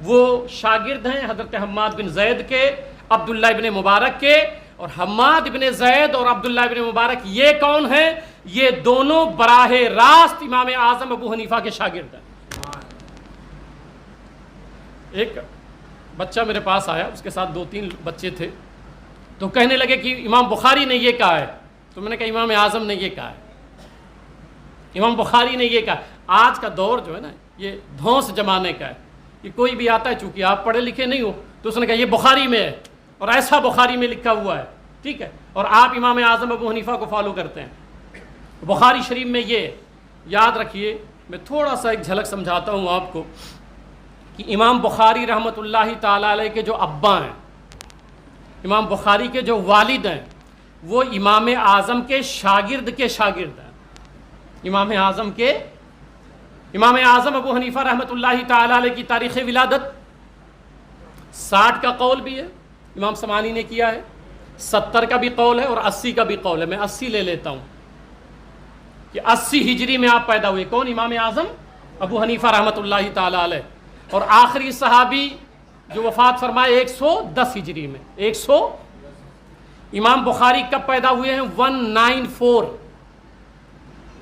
وہ شاگرد ہیں حضرت حماد بن زید کے، عبداللہ ابن مبارک کے، اور حماد ابن زید اور عبداللہ ابن مبارک یہ کون ہیں؟ یہ دونوں براہ راست امام اعظم ابو حنیفہ کے شاگرد ہیں۔ ایک بچہ میرے پاس آیا، اس کے ساتھ 2-3 بچے تھے، تو کہنے لگے کہ امام بخاری نے یہ کہا ہے، تو میں نے کہا امام اعظم نے یہ کہا ہے، امام بخاری نے یہ کہا۔ آج کا دور جو ہے نا یہ دھونس زمانے کا ہے، کہ کوئی بھی آتا ہے، چونکہ آپ پڑھے لکھے نہیں ہو تو اس نے کہا یہ بخاری میں ہے اور ایسا بخاری میں لکھا ہوا ہے، ٹھیک ہے، اور آپ امام اعظم ابو حنیفہ کو فالو کرتے ہیں۔ بخاری شریف میں یہ یاد رکھیے، میں تھوڑا سا ایک جھلک سمجھاتا ہوں آپ کو، کہ امام بخاری رحمۃ اللہ تعالیٰ علیہ کے جو ابا ہیں، امام بخاری کے جو والد ہیں، وہ امام اعظم کے شاگرد کے شاگرد ہیں۔ امام اعظم ابو حنیفہ رحمۃ اللہ تعالیٰ علیہ کی تاریخ ولادت 60 کا قول بھی ہے، امام سمانی نے کیا ہے، 70 کا بھی قول ہے اور 80 کا بھی قول ہے۔ میں 80 لے لیتا ہوں کہ 80 ہجری میں آپ پیدا ہوئے۔ کون؟ امام اعظم ابو حنیفہ رحمۃ اللہ تعالیٰ علیہ۔ اور آخری صحابی جو وفات فرمائے 110 ہجری میں، 100۔ امام بخاری کب پیدا ہوئے ہیں؟ 194۔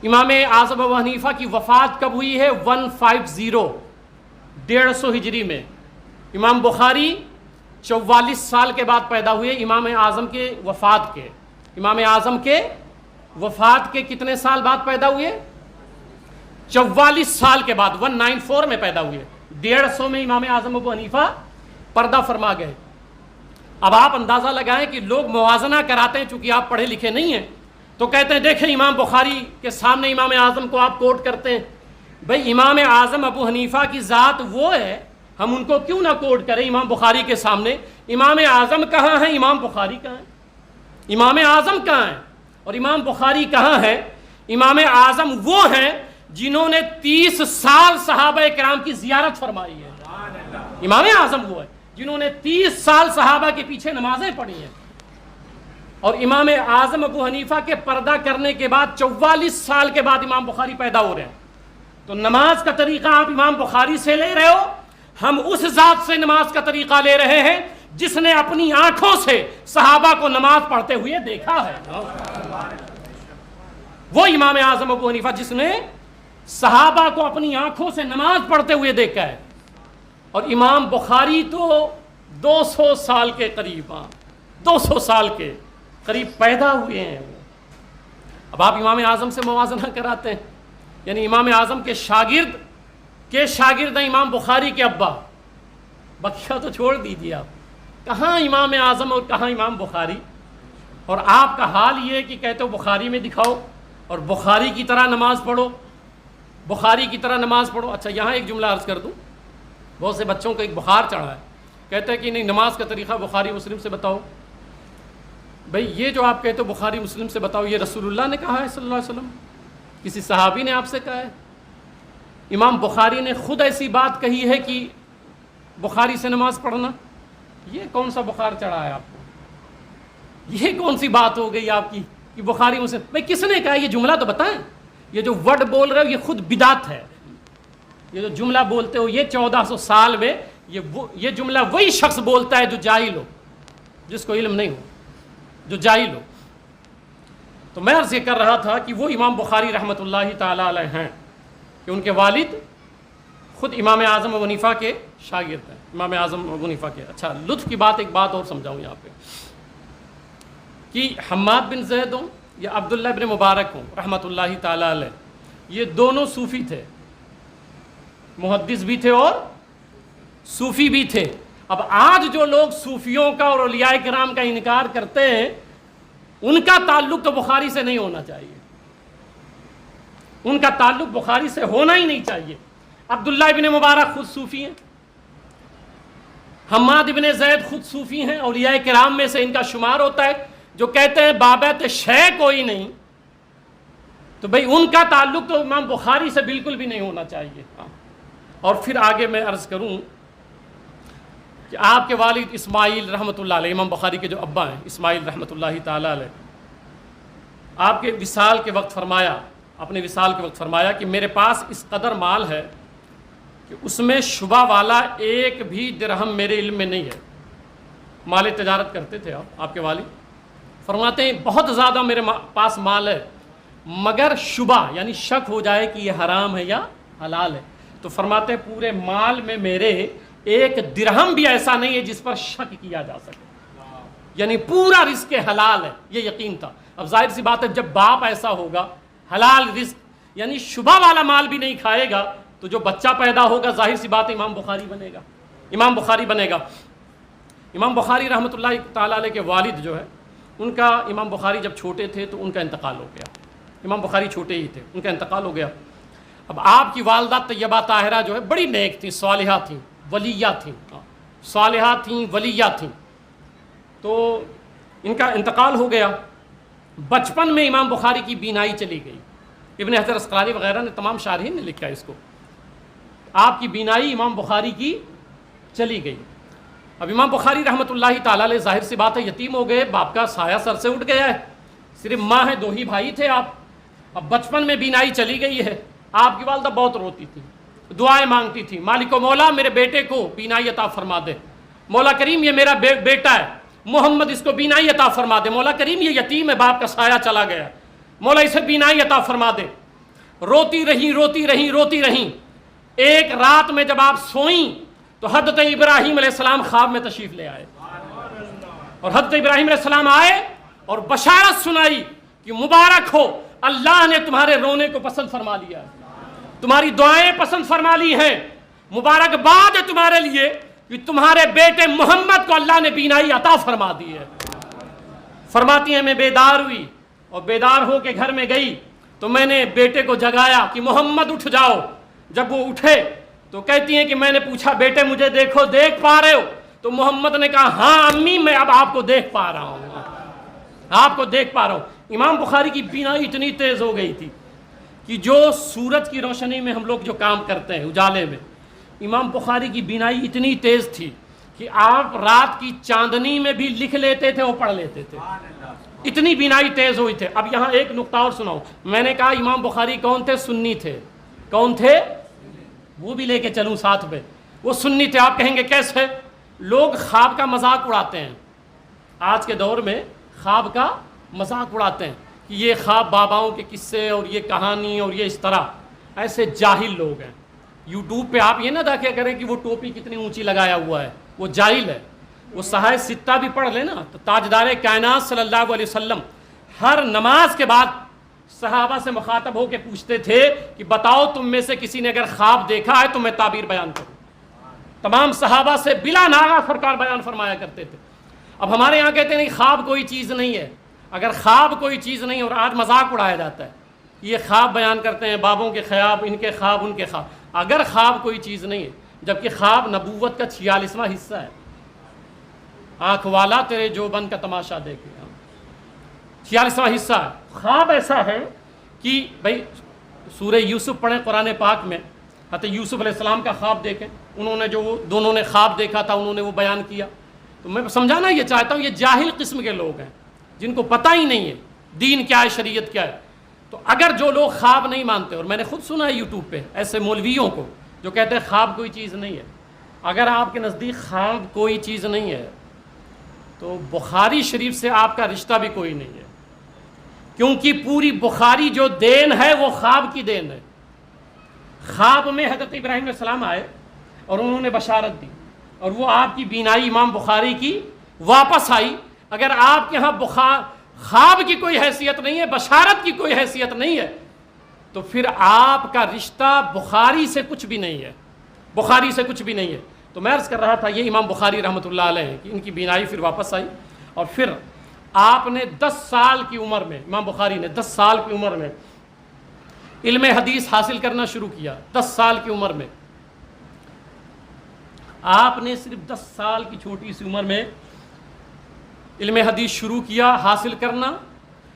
امام اعظم ابو حنیفہ کی وفات کب ہوئی ہے؟ 150، 150 ہجری میں۔ امام بخاری 44 سال کے بعد پیدا ہوئے، امام اعظم کے وفات کے۔ امام اعظم کے وفات کے کتنے سال بعد پیدا ہوئے؟ 44 سال کے بعد، 194 میں پیدا ہوئے، 150 میں امام اعظم ابو حنیفہ پردہ فرما گئے۔ اب آپ اندازہ لگائیں کہ لوگ موازنہ کراتے ہیں، چونکہ آپ پڑھے لکھے نہیں ہیں، تو کہتے ہیں دیکھیں امام بخاری کے سامنے امام اعظم کو آپ کوٹ کرتے ہیں۔ بھئی امام اعظم ابو حنیفہ کی ذات وہ ہے، ہم ان کو کیوں نہ کوٹ کریں امام بخاری کے سامنے؟ امام اعظم کہاں ہیں؟ امام بخاری کہاں ہیں؟ امام اعظم کہاں ہیں اور امام بخاری کہاں ہے؟ امام اعظم وہ ہیں جنہوں نے 30 سال صحابہ کرام کی زیارت فرمائی ہے۔ امام اعظم وہ ہے جنہوں نے 30 سال صحابہ کے پیچھے نمازیں پڑھی ہیں۔ اور امام اعظم ابو حنیفہ کے پردہ کرنے کے بعد 44 سال کے بعد امام بخاری پیدا ہو رہے ہیں۔ تو نماز کا طریقہ آپ امام بخاری سے لے رہے ہو، ہم اس ذات سے نماز کا طریقہ لے رہے ہیں جس نے اپنی آنکھوں سے صحابہ کو نماز پڑھتے ہوئے دیکھا ہے۔ وہ امام اعظم ابو حنیفہ جس نے صحابہ کو اپنی آنکھوں سے نماز پڑھتے ہوئے دیکھا ہے۔ اور امام بخاری تو 200 سال کے قریب، 200 سال کے قریب پیدا ہوئے ہیں۔ اب آپ امام اعظم سے موازنہ کراتے ہیں، یعنی امام اعظم کے شاگرد ہیں امام بخاری کے ابا، بقیہ تو چھوڑ دیجیے آپ، کہاں امام اعظم اور کہاں امام بخاری؟ اور آپ کا حال یہ ہے کہ کہتے ہو بخاری میں دکھاؤ اور بخاری کی طرح نماز پڑھو، بخاری کی طرح نماز پڑھو۔ اچھا یہاں ایک جملہ عرض کر دوں، بہت سے بچوں کو ایک بخار چڑھا ہے، کہتے ہیں کہ نہیں نماز کا طریقہ بخاری مسلم سے بتاؤ۔ بھئی یہ جو آپ کہتے ہو بخاری مسلم سے بتاؤ، یہ رسول اللہ نے کہا ہے صلی اللہ علیہ وسلم؟ کسی صحابی نے آپ سے کہا ہے؟ امام بخاری نے خود ایسی بات کہی ہے کہ بخاری سے نماز پڑھنا؟ یہ کون سا بخار چڑھا ہے آپ کو؟ یہ کون سی بات ہو گئی آپ کی کہ بخاری مسلم؟ بھئی کس نے کہا؟ یہ جملہ تو بتائیں۔ یہ جو ورڈ بول رہے ہو یہ خود بدعت ہے، یہ جو جملہ بولتے ہو یہ 1400 سال میں یہ جملہ وہی شخص بولتا ہے جو جاہل ہو، جس کو علم نہیں ہو، جو جاہل ہو۔ تو میں عرض یہ کر رہا تھا کہ وہ امام بخاری رحمۃ اللہ تعالیٰ علیہ ہیں کہ ان کے والد خود امام اعظم ابو حنیفہ کے شاگرد ہیں، امام اعظم ابو حنیفہ کے۔ اچھا لطف کی بات، ایک بات اور سمجھاؤں یہاں پہ کہ حماد بن زید ہوں یا عبداللہ ابن مبارک ہوں رحمۃ اللہ تعالیٰ علیہ، یہ دونوں صوفی تھے، محدث بھی تھے اور صوفی بھی تھے۔ اب آج جو لوگ صوفیوں کا اور اولیاء کرام کا انکار کرتے ہیں، ان کا تعلق تو بخاری سے نہیں ہونا چاہیے، ان کا تعلق بخاری سے ہونا ہی نہیں چاہیے۔ عبداللہ ابن مبارک خود صوفی ہیں، حماد ابن زید خود صوفی ہیں، اولیاء کرام میں سے ان کا شمار ہوتا ہے، جو کہتے ہیں بابت شے کوئی نہیں، تو بھئی ان کا تعلق تو امام بخاری سے بالکل بھی نہیں ہونا چاہیے۔ اور پھر آگے میں عرض کروں کہ آپ کے والد اسماعیل رحمۃ اللہ علیہ، امام بخاری کے جو ابا ہیں اسماعیل رحمۃ اللہ تعالیٰ علیہ، آپ کے وصال کے وقت فرمایا، اپنے وصال کے وقت فرمایا کہ میرے پاس اس قدر مال ہے کہ اس میں شبہ والا ایک بھی درہم میرے علم میں نہیں ہے. مال تجارت کرتے تھے آپ کے والد. فرماتے ہیں بہت زیادہ میرے پاس مال ہے مگر شبہ یعنی شک ہو جائے کہ یہ حرام ہے یا حلال ہے. تو فرماتے ہیں پورے مال میں میرے ایک درہم بھی ایسا نہیں ہے جس پر شک کیا جا سکے. یعنی پورا رزق حلال ہے یہ یقین تھا. اب ظاہر سی بات ہے جب باپ ایسا ہوگا حلال رزق یعنی شبہ والا مال بھی نہیں کھائے گا تو جو بچہ پیدا ہوگا ظاہر سی بات ہے امام بخاری بنے گا. امام بخاری رحمۃ اللہ تعالیٰ علیہ کے والد جو ہے ان کا امام بخاری جب چھوٹے تھے تو ان کا انتقال ہو گیا. امام بخاری چھوٹے ہی تھے, ان کا انتقال ہو گیا. اب آپ کی والدہ طیبہ طاہرہ جو ہے بڑی نیک تھیں, صالحہ تھیں, ولیہ تھیں, صالحہ تھیں, ولیہ تھیں. تو ان کا انتقال ہو گیا. بچپن میں امام بخاری کی بینائی چلی گئی. ابن حجر اسقلانی وغیرہ نے تمام شارحین نے لکھا ہے اس کو. آپ کی بینائی امام بخاری کی چلی گئی. اب امام بخاری رحمۃ اللہ تعالیٰ علیہ ظاہر سی بات ہے یتیم ہو گئے, باپ کا سایہ سر سے اٹھ گیا ہے. صرف ماں ہے, 2 ہی بھائی تھے آپ. اب بچپن میں بینائی چلی گئی ہے. آپ کی والدہ بہت روتی تھی, دعائیں مانگتی تھی, مالک و مولا میرے بیٹے کو بینائی عطا فرما دے. مولا کریم یہ میرا بیٹا ہے محمد, اس کو بینائی عطا فرما دے. مولا کریم یہ یتیم ہے, باپ کا سایہ چلا گیا, مولا اسے بینائی عطا فرما دے. روتی رہیں. ایک رات میں جب آپ سوئیں تو حضرت ابراہیم علیہ السلام خواب میں تشریف لے آئے, اور حضرت ابراہیم علیہ السلام آئے اور بشارت سنائی کہ مبارک ہو, اللہ نے تمہارے رونے کو پسند فرما لیا ہے, تمہاری دعائیں پسند فرما لی ہیں. مبارکباد ہے تمہارے لیے کہ تمہارے بیٹے محمد کو اللہ نے بینائی عطا فرما دی ہے. فرماتی ہیں میں بیدار ہوئی اور بیدار ہو کے گھر میں گئی تو میں نے بیٹے کو جگایا کہ محمد اٹھ جاؤ. جب وہ اٹھے تو کہتی ہیں کہ میں نے پوچھا بیٹے مجھے دیکھو, دیکھ پا رہے ہو؟ تو محمد نے کہا ہاں امی میں اب آپ کو دیکھ پا رہا ہوں. امام بخاری کی بینائی اتنی تیز ہو گئی تھی کہ جو سورج کی روشنی میں ہم لوگ جو کام کرتے ہیں اجالے میں, امام بخاری کی بینائی اتنی تیز تھی کہ آپ رات کی چاندنی میں بھی لکھ لیتے تھے اور پڑھ لیتے تھے, اتنی بینائی تیز ہوئی تھے. اب یہاں ایک نقطہ اور سناؤں. میں نے کہا امام بخاری کون تھے؟ سنی تھے. کون تھے؟ وہ بھی لے کے چلوں ساتھ میں. وہ سنی تھے. آپ کہیں گے کیسے؟ لوگ خواب کا مذاق اڑاتے ہیں, آج کے دور میں خواب کا مذاق اڑاتے ہیں کہ یہ خواب باباؤں کے قصے اور یہ کہانی اور یہ اس طرح. ایسے جاہل لوگ ہیں. یوٹیوب پہ آپ یہ نہ دیکھا کریں کہ وہ ٹوپی کتنی اونچی لگایا ہوا ہے, وہ جاہل ہے. وہ صحائف ستہ بھی پڑھ لے نا تو تاجدار کائنات صلی اللہ علیہ وسلم ہر نماز کے بعد صحابہ سے مخاطب ہو کے پوچھتے تھے کہ بتاؤ تم میں سے کسی نے اگر خواب دیکھا ہے تو میں تعبیر بیان کروں. تمام صحابہ سے بلا ناغہ سرکار بیان فرمایا کرتے تھے. اب ہمارے یہاں کہتے ہیں نہیں خواب کوئی چیز نہیں ہے. اگر خواب کوئی چیز نہیں اور آج مذاق اڑایا جاتا ہے, یہ خواب بیان کرتے ہیں بابوں کے خواب, ان کے خواب, ان کے خواب. اگر خواب کوئی چیز نہیں ہے, جبکہ خواب نبوت کا 46واں حصہ ہے. آنکھ والا تیرے جوبن کا تماشا دیکھے, 46واں حصہ ہے. خواب ایسا ہے کہ بھائی سورہ یوسف پڑھیں قرآن پاک میں, حضرت یوسف علیہ السلام کا خواب دیکھیں. انہوں نے جو دونوں نے خواب دیکھا تھا انہوں نے وہ بیان کیا. تو میں سمجھانا یہ چاہتا ہوں یہ جاہل قسم کے لوگ ہیں جن کو پتہ ہی نہیں ہے دین کیا ہے, شریعت کیا ہے. تو اگر جو لوگ خواب نہیں مانتے, اور میں نے خود سنا ہے یوٹیوب پہ ایسے مولویوں کو جو کہتے ہیں خواب کوئی چیز نہیں ہے. اگر آپ کے نزدیک خواب کوئی چیز نہیں ہے تو بخاری شریف سے آپ کا رشتہ بھی کوئی نہیں ہے, کیونکہ پوری بخاری جو دین ہے وہ خواب کی دین ہے. خواب میں حضرت ابراہیم علیہ السلام آئے اور انہوں نے بشارت دی اور وہ آپ کی بینائی امام بخاری کی واپس آئی. اگر آپ کے ہاں خواب کی کوئی حیثیت نہیں ہے, بشارت کی کوئی حیثیت نہیں ہے, تو پھر آپ کا رشتہ بخاری سے کچھ بھی نہیں ہے, بخاری سے کچھ بھی نہیں ہے. تو میں عرض کر رہا تھا یہ امام بخاری رحمۃ اللہ علیہ ہیں کہ ان کی بینائی پھر واپس آئی اور پھر آپ نے 10 سال کی عمر میں, امام بخاری نے 10 سال کی عمر میں علم حدیث حاصل کرنا شروع کیا. 10 سال کی عمر میں آپ نے صرف 10 سال کی چھوٹی سی عمر میں علم حدیث شروع کیا حاصل کرنا.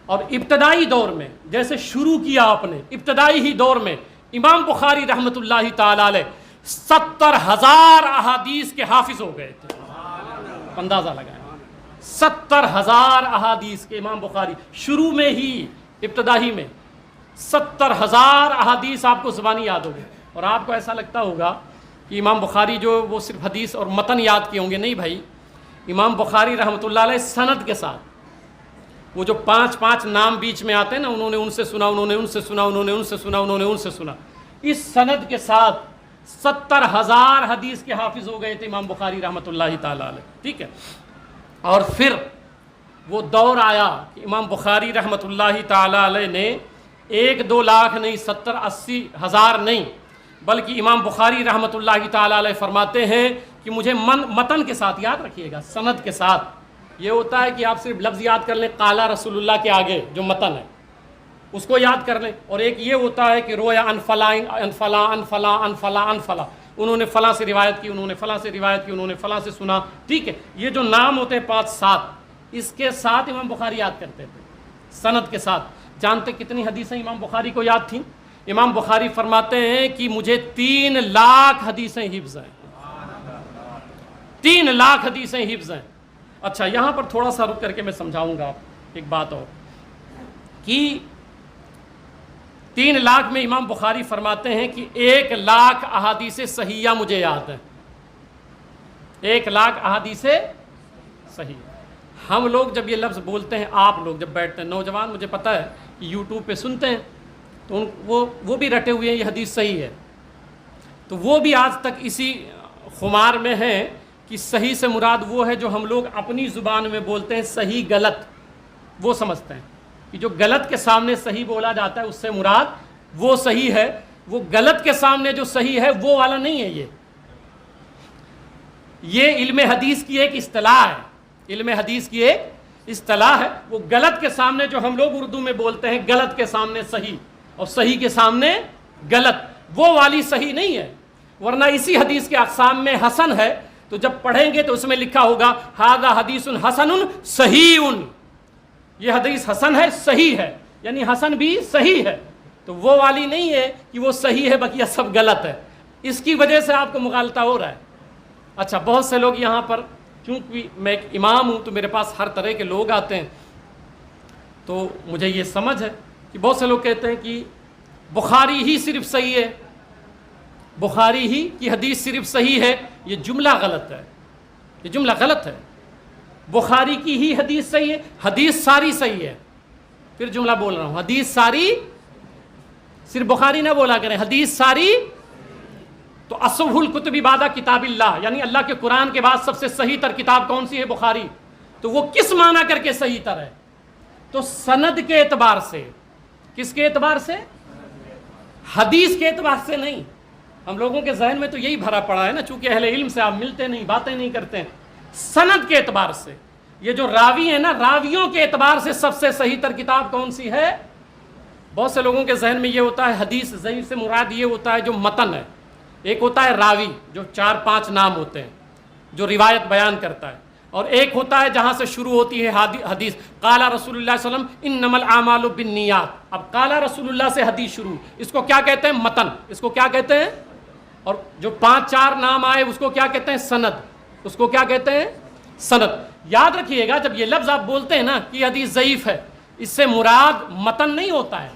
اور ابتدائی دور میں جیسے شروع کیا آپ نے, ابتدائی ہی دور میں امام بخاری رحمۃ اللہ تعالی علیہ 70,000 احادیث کے حافظ ہو گئے تھے. اندازہ لگائیں, 70,000 احادیث کے امام بخاری شروع میں ہی, ابتدائی میں 70,000 احادیث آپ کو زبانی یاد ہو گئے. اور آپ کو ایسا لگتا ہوگا کہ امام بخاری جو وہ صرف حدیث اور متن یاد کیے ہوں گے، نہیں بھائی، امام بخاری رحمۃ اللہ علیہ سند کے ساتھ، وہ جو 5 نام بیچ میں آتے ہیں نا، انہوں نے ان سے سنا، انہوں نے ان سے سنا، انہوں نے ان سے سنا، انہوں نے ان سے سنا، اس سند کے ساتھ 70,000 حدیث کے حافظ ہو گئے تھے امام بخاری رحمۃ اللہ تعالی علیہ، ٹھیک ہے۔ اور پھر وہ دور آیا کہ امام بخاری رحمۃ اللہ تعالی علیہ نے 1-2 لاکھ نہیں، 70-80 ہزار نہیں، بلکہ امام بخاری رحمۃ اللہ تعالی علیہ فرماتے ہیں کہ مجھے متن کے ساتھ، یاد رکھیے گا، سند کے ساتھ، یہ ہوتا ہے کہ آپ صرف لفظ یاد کر لیں قال رسول اللہ کے آگے جو متن ہے اس کو یاد کر لیں، اور ایک یہ ہوتا ہے کہ رویا ان فلاں ان فلاں ان فلاں ان فلاں ان فلاں، انہوں نے فلاں سے روایت کی، انہوں نے فلاں سے روایت کی، انہوں نے فلاں سے سنا، ٹھیک ہے۔ یہ جو نام ہوتے ہیں 5-7، اس کے ساتھ امام بخاری یاد کرتے تھے، سند کے ساتھ۔ جانتے کتنی حدیثیں امام بخاری کو یاد تھیں؟ امام بخاری فرماتے ہیں کہ مجھے 3 لاکھ حدیثیں حفظ ہیں، 3 لاکھ حدیثیں حفظ ہیں۔ اچھا، یہاں پر تھوڑا سا رک کر کے میں سمجھاؤں گا ایک بات اور، کہ 3 لاکھ میں امام بخاری فرماتے ہیں کہ 1 لاکھ احادیث صحیحہ مجھے یاد ہیں، 1 لاکھ احادیث صحیح۔ ہم لوگ جب یہ لفظ بولتے ہیں، آپ لوگ جب بیٹھتے ہیں، نوجوان مجھے پتہ ہے کہ یوٹیوب پہ سنتے ہیں تو وہ بھی رٹے ہوئے ہیں یہ حدیث صحیح ہے، تو وہ بھی آج تک اسی خمار میں ہیں کہ صحیح سے مراد وہ ہے جو ہم لوگ اپنی زبان میں بولتے ہیں صحیح غلط، وہ سمجھتے ہیں کہ جو غلط کے سامنے صحیح بولا جاتا ہے اس سے مراد وہ صحیح ہے، وہ غلط کے سامنے جو صحیح ہے وہ والا نہیں ہے۔ یہ علم حدیث کی ایک اصطلاح ہے، علم حدیث کی ایک اصطلاح ہے۔ وہ غلط کے سامنے جو ہم لوگ اردو میں بولتے ہیں غلط کے سامنے صحیح اور صحیح کے سامنے غلط، وہ والی صحیح نہیں ہے۔ ورنہ اسی حدیث کے اقسام میں حسن ہے، تو جب پڑھیں گے تو اس میں لکھا ہوگا ھذا حدیث حسن صحیح، یہ حدیث حسن ہے، صحیح ہے، یعنی حسن بھی صحیح ہے، تو وہ والی نہیں ہے کہ وہ صحیح ہے بقیہ سب غلط ہے۔ اس کی وجہ سے آپ کو مغالطہ ہو رہا ہے۔ اچھا، بہت سے لوگ یہاں پر، چونکہ میں ایک امام ہوں تو میرے پاس ہر طرح کے لوگ آتے ہیں، تو مجھے یہ سمجھ ہے کہ بہت سے لوگ کہتے ہیں کہ بخاری ہی صرف صحیح ہے، بخاری ہی کی حدیث صرف صحیح ہے۔ یہ جملہ غلط ہے، یہ جملہ غلط ہے۔ بخاری کی ہی حدیث صحیح ہے، حدیث ساری صحیح ہے۔ پھر جملہ بول رہا ہوں، حدیث ساری، صرف بخاری نہ بولا کریں، حدیث ساری۔ تو اصح الکتب بعد کتاب اللہ، یعنی اللہ کے قرآن کے بعد سب سے صحیح تر کتاب کون سی ہے؟ بخاری۔ تو وہ کس معنی کر کے صحیح تر ہے؟ تو سند کے اعتبار سے۔ کس کے اعتبار سے؟ حدیث کے اعتبار سے نہیں۔ ہم لوگوں کے ذہن میں تو یہی بھرا پڑا ہے نا، چونکہ اہل علم سے آپ ملتے نہیں، باتیں نہیں کرتے ہیں۔ سند کے اعتبار سے، یہ جو راوی ہیں نا، راویوں کے اعتبار سے سب سے صحیح تر کتاب کون سی ہے؟ بہت سے لوگوں کے ذہن میں یہ ہوتا ہے حدیث ضعیف سے مراد یہ ہوتا ہے جو متن ہے۔ ایک ہوتا ہے راوی جو 4-5 نام ہوتے ہیں جو روایت بیان کرتا ہے، اور ایک ہوتا ہے جہاں سے شروع ہوتی ہے حدیث، قال رسول اللہ صلی اللہ علیہ وسلم انما الاعمال بالنیات۔ اب قال رسول اللہ سے حدیث شروع، اس کو کیا کہتے ہیں؟ متن۔ اس کو کیا کہتے ہیں؟ اور جو 5-4 نام آئے اس کو کیا کہتے ہیں؟ سند۔ اس کو کیا کہتے ہیں؟ سند۔ یاد رکھیے گا جب یہ لفظ آپ بولتے ہیں نا کہ حدیث ضعیف ہے، اس سے مراد متن نہیں ہوتا ہے،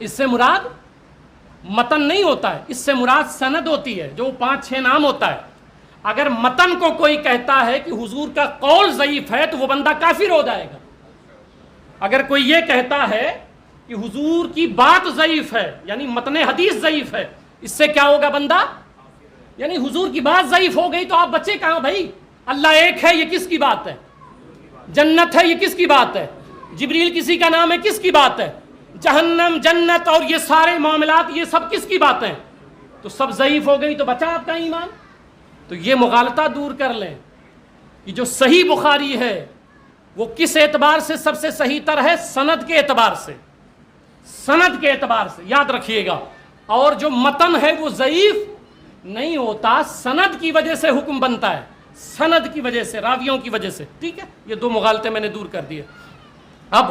اس سے مراد متن نہیں ہوتا ہے، اس سے مراد سند ہوتی ہے جو 5-6 نام ہوتا ہے۔ اگر متن کو کوئی کہتا ہے کہ حضور کا قول ضعیف ہے تو وہ بندہ کافر ہو جائے گا۔ اگر کوئی یہ کہتا ہے کہ حضور کی بات ضعیف ہے، یعنی متن حدیث ضعیف ہے، اس سے کیا ہوگا بندہ؟ یعنی حضور کی بات ضعیف ہو گئی تو آپ بچے کہاں بھائی؟ اللہ ایک ہے، یہ کس کی بات ہے؟ جنت ہے، یہ کس کی بات ہے؟ جبریل کسی کا نام ہے، کس کی بات ہے؟ جہنم، جنت اور یہ سارے معاملات، یہ سب کس کی باتیں؟ تو سب ضعیف ہو گئی تو بچا آپ کا ایمان۔ تو یہ مغالطہ دور کر لیں کہ جو صحیح بخاری ہے وہ کس اعتبار سے سب سے صحیح تر ہے؟ سند کے اعتبار سے، سند کے اعتبار سے، یاد رکھیے گا۔ اور جو متن ہے وہ ضعیف نہیں ہوتا، سند کی وجہ سے حکم بنتا ہے، سند کی وجہ سے، راویوں کی وجہ سے، ٹھیک ہے۔ یہ 2 مغالطے میں نے دور کر دیے۔ اب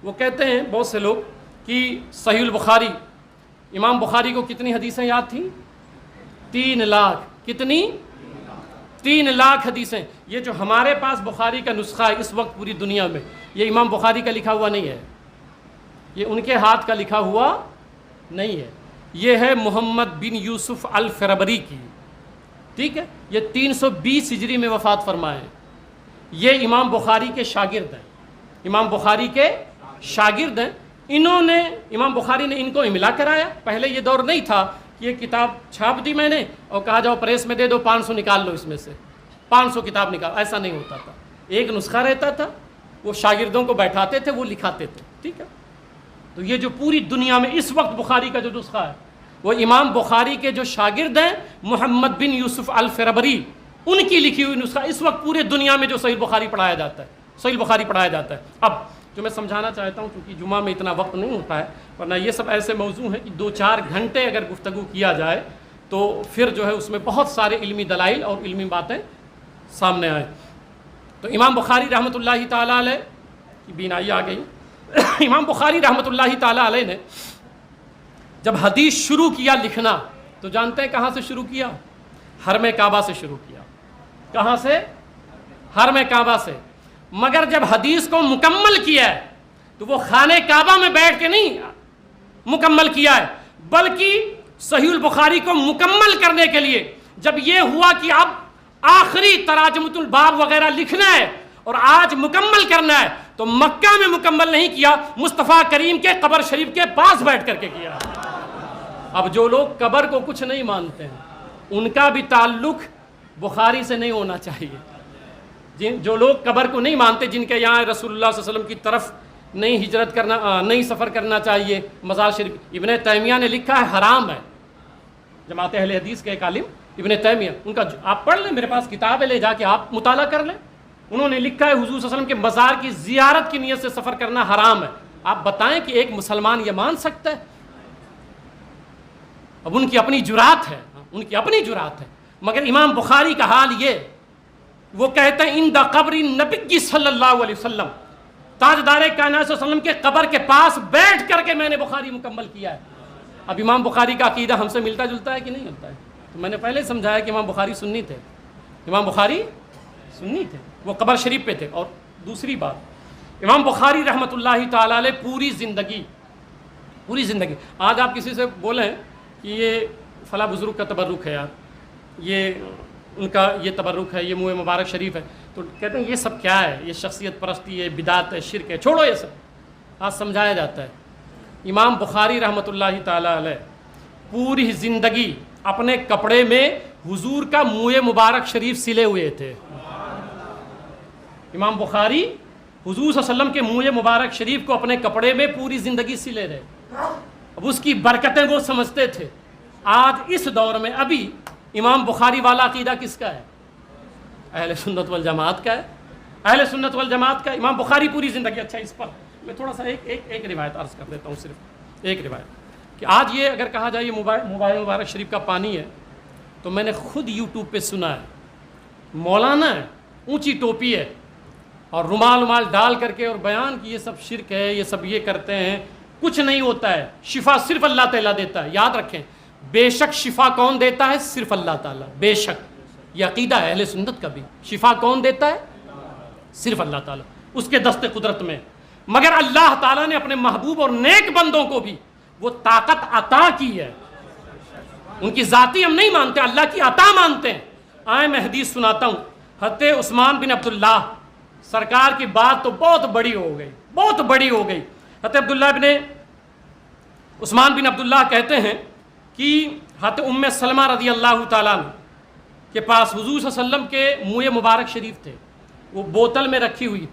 وہ کہتے ہیں بہت سے لوگ کہ صحیح البخاری، امام بخاری کو کتنی حدیثیں یاد تھیں؟ 3 لاکھ۔ کتنی؟ 3 لاکھ حدیثیں۔ یہ جو ہمارے پاس بخاری کا نسخہ ہے اس وقت پوری دنیا میں، یہ امام بخاری کا لکھا ہوا نہیں ہے، یہ ان کے ہاتھ کا لکھا ہوا نہیں ہے، یہ ہے محمد بن یوسف الفربری کی ٹھیک ہے، یہ 320 ہجری میں وفات فرمائے ہیں۔ یہ امام بخاری کے شاگرد ہیں، امام بخاری کے شاگرد ہیں۔ انہوں نے، امام بخاری نے ان کو املا کرایا۔ پہلے یہ دور نہیں تھا کہ یہ کتاب چھاپ دی میں نے اور کہا جاؤ پریس میں دے دو، 500 نکال لو اس میں سے، 500 کتاب نکال، ایسا نہیں ہوتا تھا۔ ایک نسخہ رہتا تھا، وہ شاگردوں کو بیٹھاتے تھے، وہ لکھاتے تھے، ٹھیک ہے۔ تو یہ جو پوری دنیا میں اس وقت بخاری کا جو نسخہ ہے، وہ امام بخاری کے جو شاگرد ہیں محمد بن یوسف الفربری، ان کی لکھی ہوئی نسخہ اس وقت پورے دنیا میں جو صحیح بخاری پڑھایا جاتا ہے، صحیح بخاری پڑھایا جاتا ہے۔ اب جو میں سمجھانا چاہتا ہوں، کیونکہ جمعہ میں اتنا وقت نہیں ہوتا ہے، ورنہ یہ سب ایسے موضوع ہیں کہ 2-4 گھنٹے اگر گفتگو کیا جائے تو پھر جو ہے اس میں بہت سارے علمی دلائل اور علمی باتیں سامنے آئیں۔ تو امام بخاری رحمۃ اللہ تعالیٰ علیہ کی بینائی آ گئی۔ امام بخاری رحمۃ اللہ تعالیٰ علیہ نے جب حدیث شروع کیا لکھنا، تو جانتے ہیں کہاں سے شروع کیا؟ حرم کعبہ سے شروع کیا۔ کہاں سے؟ حرم کعبہ سے۔ مگر جب حدیث کو مکمل کیا ہے تو وہ خانہ کعبہ میں بیٹھ کے نہیں مکمل کیا ہے، بلکہ صحیح البخاری کو مکمل کرنے کے لیے جب یہ ہوا کہ اب آخری تراجمۃ الباب وغیرہ لکھنا ہے اور آج مکمل کرنا ہے، تو مکہ میں مکمل نہیں کیا، مصطفیٰ کریم کے قبر شریف کے پاس بیٹھ کر کے کیا۔ اب جو لوگ قبر کو کچھ نہیں مانتے ہیں، ان کا بھی تعلق بخاری سے نہیں ہونا چاہیے۔ جو لوگ قبر کو نہیں مانتے، جن کے یہاں رسول اللہ صلی اللہ علیہ وسلم کی طرف نہیں ہجرت کرنا، نہیں سفر کرنا چاہیے، مزار شریف، ابن تیمیہ نے لکھا ہے حرام ہے۔ جماعت اہل حدیث کے ایک عالم ابن تیمیہ، ان کا آپ پڑھ لیں، میرے پاس کتاب ہے، لے جا کے آپ مطالعہ کر لیں۔ انہوں نے لکھا ہے حضور صلی اللہ علیہ وسلم کے مزار کی زیارت کی نیت سے سفر کرنا حرام ہے۔ آپ بتائیں کہ ایک مسلمان یہ مان سکتا ہے؟ اب ان کی اپنی جرات ہے، ان کی اپنی جرات ہے۔ مگر امام بخاری کا حال یہ، وہ کہتے ہیں عند قبر نبی صلی اللہ علیہ وسلم، تاجدار کائنات صلی اللہ علیہ وسلم کے قبر کے پاس بیٹھ کر کے میں نے بخاری مکمل کیا ہے۔ اب امام بخاری کا عقیدہ ہم سے ملتا جلتا ہے کہ نہیں ملتا ہے؟ تو میں نے پہلے سمجھایا کہ امام بخاری سنی تھے، امام بخاری سنی تھے، وہ قبر شریف پہ تھے۔ اور دوسری بات، امام بخاری رحمۃ اللہ تعالیٰ علیہ پوری زندگی، آج آپ کسی سے بولیں کہ یہ فلاں بزرگ کا تبرک ہے، یار یہ ان کا یہ تبرک ہے، یہ منہ مبارک شریف ہے، تو کہتے ہیں یہ سب کیا ہے، یہ شخصیت پرستی ہے، بدعت ہے، شرک ہے، چھوڑو یہ سب۔ آج سمجھایا جاتا ہے۔ امام بخاری رحمۃ اللہ تعالیٰ علیہ پوری زندگی اپنے کپڑے میں حضور کا منہ مبارک شریف سلے ہوئے تھے۔ امام بخاری حضور صلی اللہ علیہ وسلم کے منہ مبارک شریف کو اپنے کپڑے میں پوری زندگی سلے رہے۔ اب اس کی برکتیں وہ سمجھتے تھے۔ آج اس دور میں ابھی امام بخاری والا عقیدہ کس کا ہے؟ اہل سنت والجماعت کا ہے، اہل سنت والجماعت کا۔ امام بخاری پوری زندگی، اچھا اس پر میں تھوڑا سا ایک روایت عرض کر دیتا ہوں، صرف ایک روایت، کہ آج یہ اگر کہا جائے یہ مبارک شریف کا پانی ہے، تو میں نے خود یوٹیوب پہ سنا ہے، مولانا ہے، اونچی ٹوپی ہے اور رومال ڈال کر کے اور بیان کہ یہ سب شرک ہے، یہ سب یہ کرتے ہیں، کچھ نہیں ہوتا ہے، شفا صرف اللہ تعالیٰ دیتا ہے۔ یاد رکھیں، بے شک شفا کون دیتا ہے؟ صرف اللہ تعالیٰ، بے شک۔ یہ عقیدہ ہے اہل سنت کا بھی، شفا کون دیتا ہے؟ صرف اللہ تعالیٰ، اس کے دست قدرت میں۔ مگر اللہ تعالیٰ نے اپنے محبوب اور نیک بندوں کو بھی وہ طاقت عطا کی ہے۔ ان کی ذاتی ہم نہیں مانتے، اللہ کی عطا مانتے ہیں۔ آئے میں حدیث سناتا ہوں۔ حضرت عثمان بن عبداللہ سرکار کی بات تو بہت بڑی ہو گئی، بہت بڑی ہو گئی۔ حضرت عثمان بن عبداللہ کہتے ہیں کہ حضرت ام سلمہ رضی اللہ تعالیٰ عنہ کے پاس حضور صلی اللہ علیہ وسلم کے منہ مبارک شریف تھے، وہ بوتل میں رکھی ہوئی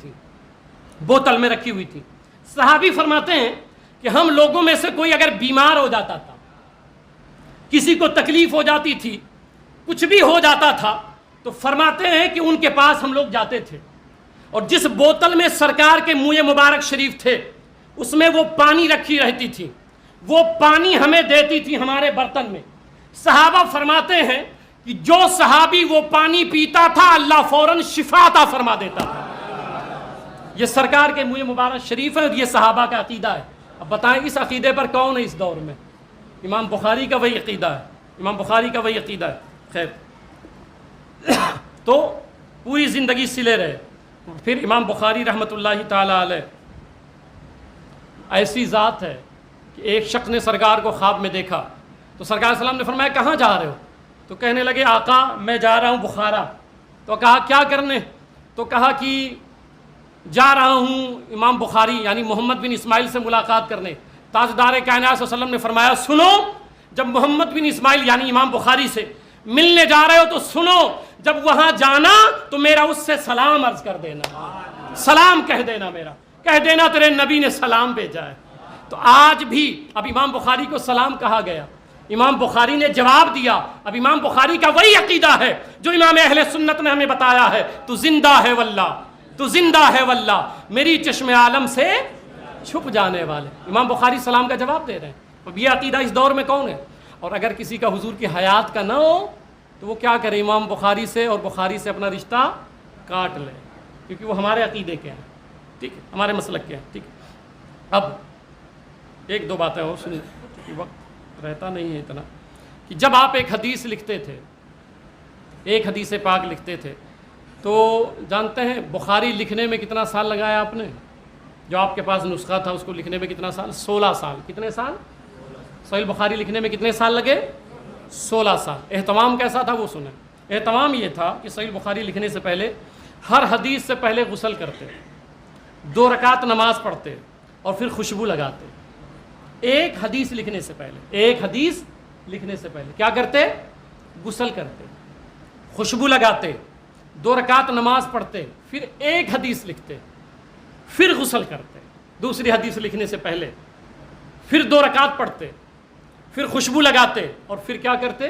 تھی۔ صحابی فرماتے ہیں کہ ہم لوگوں میں سے کوئی اگر بیمار ہو جاتا تھا، کسی کو تکلیف ہو جاتی تھی، کچھ بھی ہو جاتا تھا، تو فرماتے ہیں کہ ان کے پاس ہم لوگ جاتے تھے، اور جس بوتل میں سرکار کے منہ مبارک شریف تھے اس میں وہ پانی رکھی رہتی تھی، وہ پانی ہمیں دیتی تھی ہمارے برتن میں۔ صحابہ فرماتے ہیں کہ جو صحابی وہ پانی پیتا تھا اللہ فوراً شفا عطا فرما دیتا تھا۔ یہ سرکار کے منہ مبارک شریف ہے اور یہ صحابہ کا عقیدہ ہے۔ اب بتائیں اس عقیدے پر کون ہے اس دور میں؟ امام بخاری کا وہی عقیدہ ہے، امام بخاری کا وہی عقیدہ ہے۔ خیر، تو پوری زندگی سلے رہے۔ پھر امام بخاری رحمۃ اللہ تعالی علیہ ایسی ذات ہے کہ ایک شخص نے سرکار کو خواب میں دیکھا، تو سرکار صلی اللہ علیہ وسلم نے فرمایا کہاں جا رہے ہو؟ تو کہنے لگے آقا میں جا رہا ہوں بخارا. تو کہا کیا کرنے؟ تو کہا کہ جا رہا ہوں امام بخاری یعنی محمد بن اسماعیل سے ملاقات کرنے. تاجدار کائنات صلی اللہ علیہ وسلم نے فرمایا سنو، جب محمد بن اسماعیل یعنی امام بخاری سے ملنے جا رہے ہو تو سنو، جب وہاں جانا تو میرا اس سے سلام عرض کر دینا، سلام کہہ دینا، میرا کہہ دینا تیرے نبی نے سلام بھیجا ہے. تو آج بھی اب امام بخاری کو سلام کہا گیا، امام بخاری نے جواب دیا. اب امام بخاری کا وہی عقیدہ ہے جو امام اہل سنت نے ہمیں بتایا ہے، تو زندہ ہے واللہ، تو زندہ ہے واللہ، میری چشم عالم سے چھپ جانے والے. امام بخاری سلام کا جواب دے رہے ہیں. اب یہ عقیدہ اس دور میں کون ہے؟ اور اگر کسی کا حضور کی حیات کا نہ ہو تو وہ کیا کرے؟ امام بخاری سے اور بخاری سے اپنا رشتہ کاٹ لے، کیونکہ وہ ہمارے عقیدے کے ہیں، ٹھیک ہے، ہمارے مسلک کے ہیں. ٹھیک ہے، اب ایک دو باتیں اور سنیں کیونکہ وقت رہتا نہیں ہے اتنا، کہ جب آپ ایک حدیث لکھتے تھے، ایک حدیث پاک لکھتے تھے، تو جانتے ہیں بخاری لکھنے میں کتنا سال لگایا آپ نے؟ جو آپ کے پاس نسخہ تھا اس کو لکھنے میں کتنا سال؟ 16 سال. کتنے سال؟ صحیح بخاری لکھنے میں کتنے سال لگے؟ 16 سال. اہتمام کیسا تھا وہ سنیں. اہتمام یہ تھا کہ صحیح بخاری لکھنے سے پہلے ہر حدیث سے پہلے غسل کرتے، 2 رکعت نماز پڑھتے اور پھر خوشبو لگاتے. ایک حدیث لکھنے سے پہلے، ایک حدیث لکھنے سے پہلے کیا کرتے؟ غسل کرتے، خوشبو لگاتے، 2 رکعت نماز پڑھتے، پھر ایک حدیث لکھتے، پھر غسل کرتے دوسری حدیث لکھنے سے پہلے، پھر 2 رکعت پڑھتے، پھر خوشبو لگاتے اور پھر کیا کرتے؟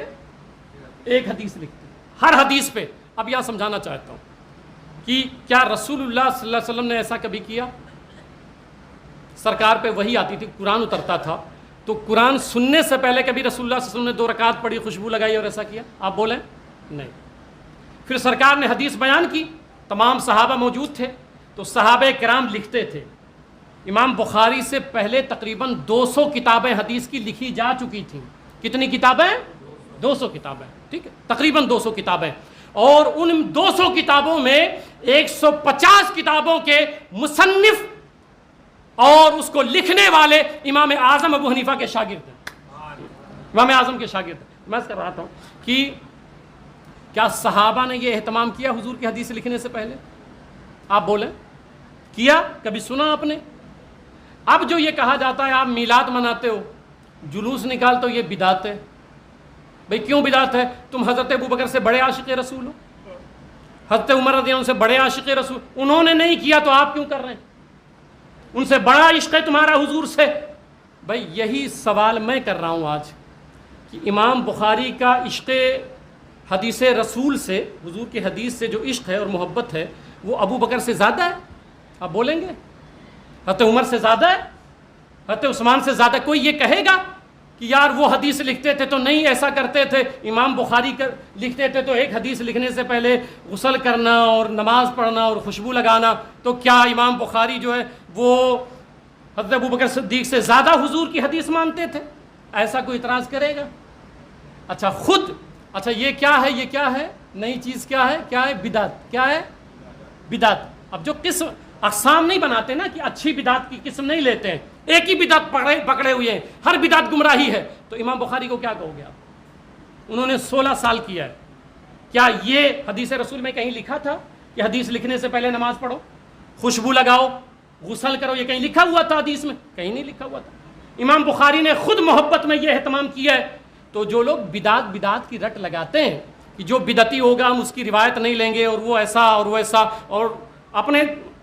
ایک حدیث لکھتے ہر حدیث پہ. اب یہاں سمجھانا چاہتا ہوں کہ کیا رسول اللہ صلی اللہ علیہ وسلم نے ایسا کبھی کیا؟ سرکار پہ وحی آتی تھی، قرآن اترتا تھا، تو قرآن سننے سے پہلے کبھی رسول اللہ صلی اللہ علیہ وسلم نے 2 رکعت پڑھی، خوشبو لگائی اور ایسا کیا؟ آپ بولیں نہیں. پھر سرکار نے حدیث بیان کی، تمام صحابہ موجود تھے، تو صحابہ کرام لکھتے تھے. امام بخاری سے پہلے تقریباً 200 کتابیں حدیث کی لکھی جا چکی تھیں. کتنی کتابیں؟ 200 کتابیں. ٹھیک ہے، تقریباً 200 کتابیں. اور ان 200 کتابوں میں 150 کتابوں کے مصنف اور اس کو لکھنے والے امام اعظم ابو حنیفہ کے شاگرد ہیں، امام اعظم کے شاگرد ہیں. میں کر رہا تھا کہ کیا صحابہ نے یہ اہتمام کیا حضور کی حدیث لکھنے سے پہلے؟ آپ بولیں کیا؟ کبھی سنا آپ نے؟ اب جو یہ کہا جاتا ہے آپ میلاد مناتے ہو، جلوس نکالتے ہو، یہ بدعت ہے. بھئی کیوں بدعت ہے؟ تم حضرت ابوبکر سے بڑے عاشق رسول ہو، حضرت عمر رضی اللہ عنہ سے بڑے عاشق رسول، انہوں نے نہیں کیا تو آپ کیوں کر رہے ہیں؟ ان سے بڑا عشق ہے تمہارا حضور سے. بھئی یہی سوال میں کر رہا ہوں آج کہ امام بخاری کا عشق حدیث رسول سے، حضور کی حدیث سے جو عشق ہے اور محبت ہے وہ ابو بکر سے زیادہ ہے؟ آپ بولیں گے؟ حضرت عمر سے زیادہ ہے؟ حضرت عثمان سے زیادہ؟ کوئی یہ کہے گا کہ یار وہ حدیث لکھتے تھے تو نہیں ایسا کرتے تھے، امام بخاری لکھتے تھے تو ایک حدیث لکھنے سے پہلے غسل کرنا اور نماز پڑھنا اور خوشبو لگانا، تو کیا امام بخاری جو ہے وہ حضرت ابوبکر صدیق سے زیادہ حضور کی حدیث مانتے تھے؟ ایسا کوئی اعتراض کرے گا؟ اچھا یہ کیا ہے؟ یہ کیا ہے؟ نئی چیز کیا ہے؟ کیا ہے؟ بدعت. کیا ہے؟ بدعت. اب جو قسم اقسام نہیں بناتے نا، کہ اچھی بدعت کی قسم نہیں لیتے ہیں، ایک ہی بدعت پکڑے ہوئے ہیں، ہر بدعت گمراہی ہے، تو امام بخاری کو کیا کہو گے آپ؟ انہوں نے 16 سال کیا ہے. کیا یہ حدیث رسول میں کہیں لکھا تھا کہ حدیث لکھنے سے پہلے نماز پڑھو، خوشبو لگاؤ، غسل کرو؟ یہ کہیں لکھا ہوا تھا حدیث میں؟ کہیں نہیں لکھا ہوا تھا. امام بخاری نے خود محبت میں یہ اہتمام کیا ہے. تو جو لوگ بدعت کی رٹ لگاتے ہیں کہ جو بدعتی ہوگا ہم اس کی روایت نہیں لیں گے اور وہ ایسا اور وہ ایسا، اور اپنے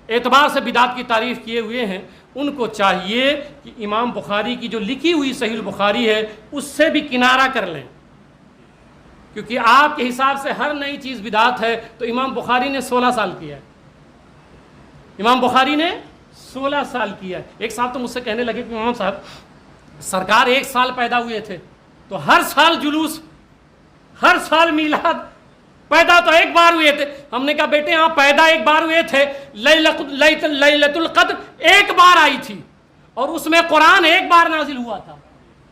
اعتبار سے بدعت کی تعریف کیے ہوئے ہیں، ان کو چاہیے کہ امام بخاری کی جو لکھی ہوئی صحیح البخاری ہے اس سے بھی کنارہ کر لیں، کیونکہ آپ کے حساب سے ہر نئی چیز بدعت ہے. تو امام بخاری نے 16 سال کیا ہے، امام بخاری نے 16 سال کیا ہے. ایک صاحب تو مجھ سے کہنے لگے کہ امام صاحب سرکار 1 سال پیدا ہوئے تھے تو ہر سال جلوس، ہر سال میلاد، پیدا تو ایک بار ہوئے تھے. ہم نے کہا بیٹے ہاں پیدا ایک بار ہوئے تھے، لیلۃ القدر ایک بار آئی تھی اور اس میں قرآن ایک بار نازل ہوا تھا.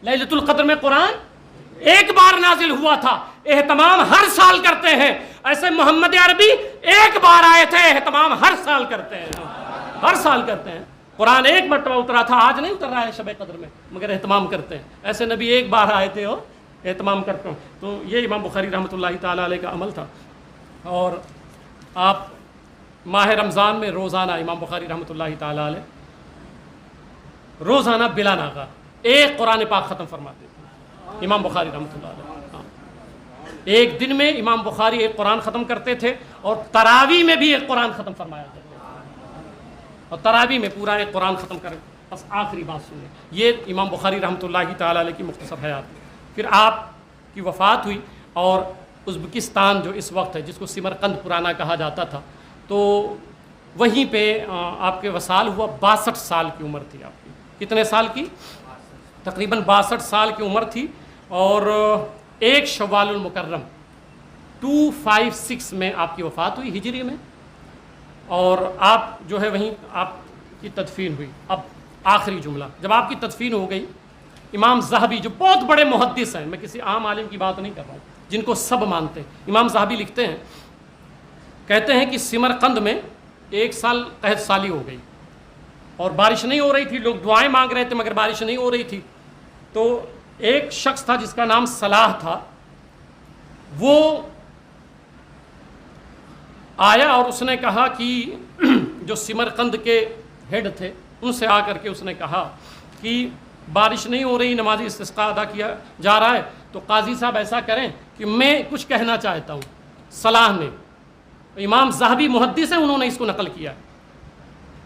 لیلۃ القدر میں قرآن ایک بار نازل ہوا تھا. اہتمام ہر سال کرتے ہیں، ایسے محمد عربی ایک بار آئے تھے، اہتمام ہر سال کرتے ہیں، ہر سال کرتے ہیں. قرآن ایک مرتبہ اترا تھا، آج نہیں اتر رہا ہے شب قدر میں، مگر اہتمام کرتے ہیں. ایسے نبی ایک بار آئے تھے اور اہتمام کرتا ہوں. تو یہ امام بخاری رحمۃ اللہ تعالیٰ علیہ کا عمل تھا. اور آپ ماہ رمضان میں روزانہ امام بخاری رحمۃ اللہ تعالیٰ علیہ روزانہ بلا ناغہ ایک قرآن پاک ختم فرماتے تھے امام بخاری رحمۃ اللہ علیہ. ایک دن میں امام بخاری ایک قرآن ختم کرتے تھے اور تراویح میں بھی ایک قرآن ختم فرمایا کرتے تھے, اور تراویح میں پورا ایک قرآن ختم کریں. بس آخری بات سنیں, یہ امام بخاری رحمۃ اللہ تعالیٰ علیہ کی مختصر حیات. پھر آپ کی وفات ہوئی اور ازبکستان جو اس وقت ہے, جس کو سمرقند پرانا کہا جاتا تھا, تو وہیں پہ آپ کے وصال ہوا. 62 سال کی عمر تھی آپ کی. کتنے سال کی؟ تقریباً 62 سال کی عمر تھی. اور 1 شوال المکرم 256 میں آپ کی وفات ہوئی ہجری میں, اور آپ جو ہے وہیں آپ کی تدفین ہوئی. اب آخری جملہ, جب آپ کی تدفین ہو گئی, امام زاہبی جو بہت بڑے محدث ہیں, میں کسی عام عالم کی بات نہیں کر رہا ہوں, جن کو سب مانتے ہیں, امام زاہبی لکھتے ہیں, کہتے ہیں کہ سمرقند میں 1 سال قحط سالی ہو گئی اور بارش نہیں ہو رہی تھی. لوگ دعائیں مانگ رہے تھے مگر بارش نہیں ہو رہی تھی. تو ایک شخص تھا جس کا نام صلاح تھا, وہ آیا اور اس نے کہا کہ جو سمرقند کے ہیڈ تھے ان سے آ کر کے اس نے کہا کہ بارش نہیں ہو رہی, نماز استسقاء ادا کیا جا رہا ہے, تو قاضی صاحب ایسا کریں کہ میں کچھ کہنا چاہتا ہوں. صلاح نے, امام زاہبی محدث ہیں, انہوں نے اس کو نقل کیا.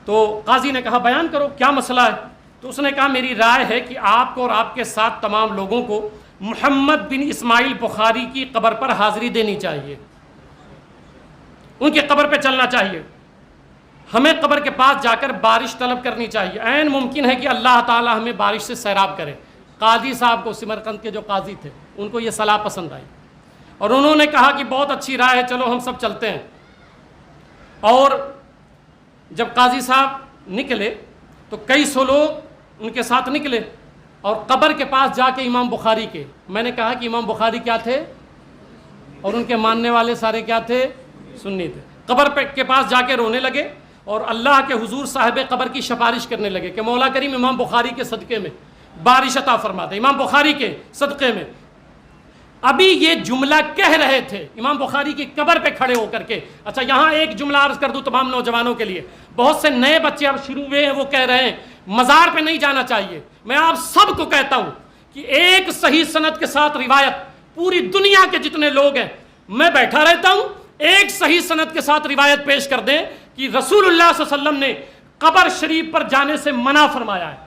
تو قاضی نے کہا بیان کرو کیا مسئلہ ہے. تو اس نے کہا میری رائے ہے کہ آپ کو اور آپ کے ساتھ تمام لوگوں کو محمد بن اسماعیل بخاری کی قبر پر حاضری دینی چاہیے, ان کی قبر پہ چلنا چاہیے, ہمیں قبر کے پاس جا کر بارش طلب کرنی چاہیے. عین ممکن ہے کہ اللہ تعالی ہمیں بارش سے سیراب کرے. قاضی صاحب کو, سمرقند کے جو قاضی تھے, ان کو یہ صلاح پسند آئی اور انہوں نے کہا کہ بہت اچھی رائے ہے, چلو ہم سب چلتے ہیں. اور جب قاضی صاحب نکلے تو کئی سو لوگ ان کے ساتھ نکلے اور قبر کے پاس جا کے امام بخاری کے, میں نے کہا کہ امام بخاری کیا تھے اور ان کے ماننے والے سارے کیا تھے, سنی تھے. قبر کے پاس جا کے رونے لگے اور اللہ کے حضور صاحب قبر کی سفارش کرنے لگے کہ مولا کریم امام بخاری کے صدقے میں بارش عطا فرما دے, امام بخاری کے صدقے میں. ابھی یہ جملہ کہہ رہے تھے امام بخاری کی قبر پہ کھڑے ہو کر کے. اچھا یہاں ایک جملہ عرض کر دوں تمام نوجوانوں کے لیے, بہت سے نئے بچے اب شروع ہوئے ہیں, وہ کہہ رہے ہیں مزار پہ نہیں جانا چاہیے. میں آپ سب کو کہتا ہوں کہ ایک صحیح سند کے ساتھ روایت, پوری دنیا کے جتنے لوگ ہیں, میں بیٹھا رہتا ہوں, ایک صحیح سند کے ساتھ روایت پیش کر دیں کہ رسول اللہ صلی اللہ علیہ وسلم نے قبر شریف پر جانے سے منع فرمایا ہے,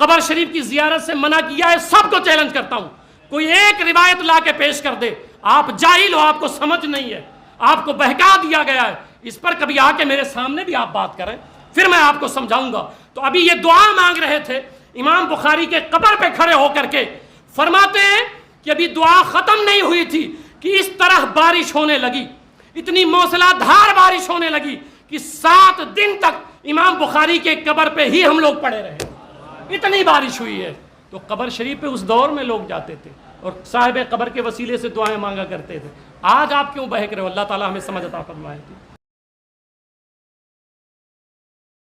قبر شریف کی زیارت سے منع کیا ہے. سب کو چیلنج کرتا ہوں, کوئی ایک روایت لا کے پیش کر دے. آپ جاہل ہو, آپ کو سمجھ نہیں ہے, آپ کو بہکا دیا گیا ہے. اس پر کبھی آ کے میرے سامنے بھی آپ بات کریں, پھر میں آپ کو سمجھاؤں گا. تو ابھی یہ دعا مانگ رہے تھے امام بخاری کے قبر پہ کھڑے ہو کر کے, فرماتے ہیں کہ ابھی دعا ختم نہیں ہوئی تھی کہ اس طرح بارش ہونے لگی, اتنی موسلا دھار بارش ہونے لگی کہ 7 دن تک امام بخاری کے قبر پہ ہی ہم لوگ پڑے رہے, اتنی بارش ہوئی ہے. تو قبر شریف پہ اس دور میں لوگ جاتے تھے اور صاحب قبر کے وسیلے سے دعائیں مانگا کرتے تھے. آج آپ کیوں بہک رہے ہو؟ اللہ تعالیٰ ہمیں سمجھ عطا فرمائے.